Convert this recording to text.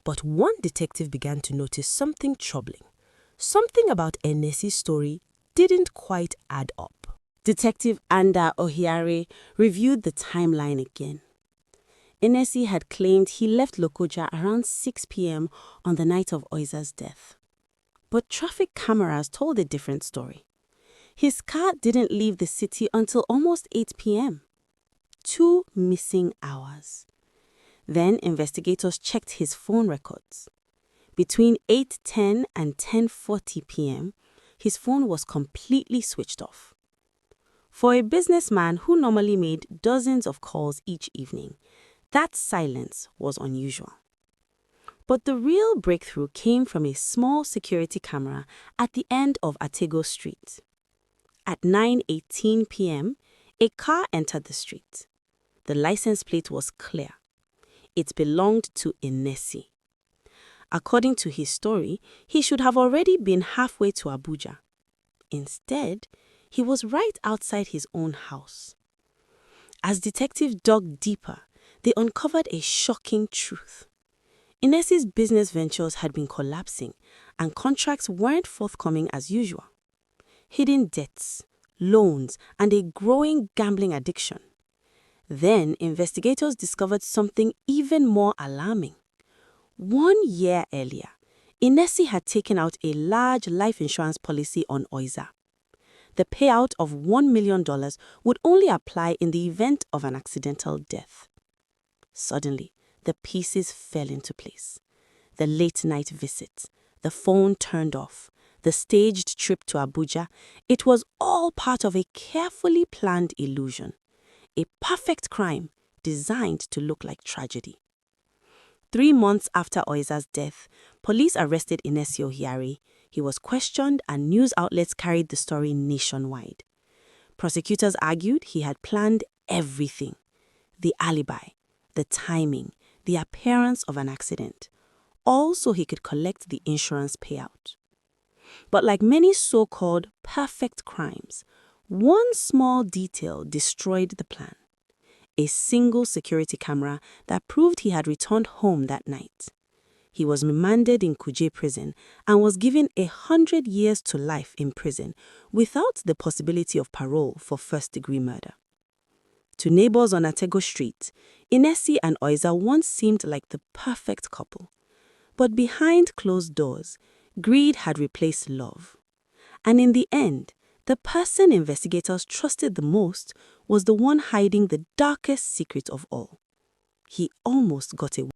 But one detective began to notice something troubling. Something about Enesi's story didn't quite add up. Detective Anda Ohiare reviewed the timeline again. Enesi had claimed he left Lokoja around 6 p.m. on the night of Oiza's death. But traffic cameras told a different story. His car didn't leave the city until almost 8 p.m. 2 missing hours. Then investigators checked his phone records. Between 8:10 and 10:40 p.m., his phone was completely switched off. For a businessman who normally made dozens of calls each evening, that silence was unusual. But the real breakthrough came from a small security camera at the end of Atego Street. At 9:18 p.m., a car entered the street. The license plate was clear. It belonged to Enesi. According to his story, he should have already been halfway to Abuja. Instead, he was right outside his own house. As detectives dug deeper, they uncovered a shocking truth. Enesi's business ventures had been collapsing, and contracts weren't forthcoming as usual. Hidden debts, loans, and a growing gambling addiction. Then investigators discovered something even more alarming. 1 year earlier, Enesi had taken out a large life insurance policy on Oiza. The payout of $1 million would only apply in the event of an accidental death. Suddenly, the pieces fell into place. The late-night visit, the phone turned off, the staged trip to Abuja, it was all part of a carefully planned illusion. A perfect crime designed to look like tragedy. 3 months after Oiza's death, police arrested Enesi Ohiare. He was questioned and news outlets carried the story nationwide. Prosecutors argued he had planned everything: the alibi, the timing, the appearance of an accident, all so he could collect the insurance payout. But like many so-called perfect crimes, one small detail destroyed the plan. A single security camera that proved he had returned home that night. He was remanded in Kuje prison and was given 100 years to life in prison without the possibility of parole for first-degree murder. To neighbors on Atego Street, Enesi and Oiza once seemed like the perfect couple. But behind closed doors, greed had replaced love. And in the end, the person investigators trusted the most was the one hiding the darkest secret of all. He almost got away.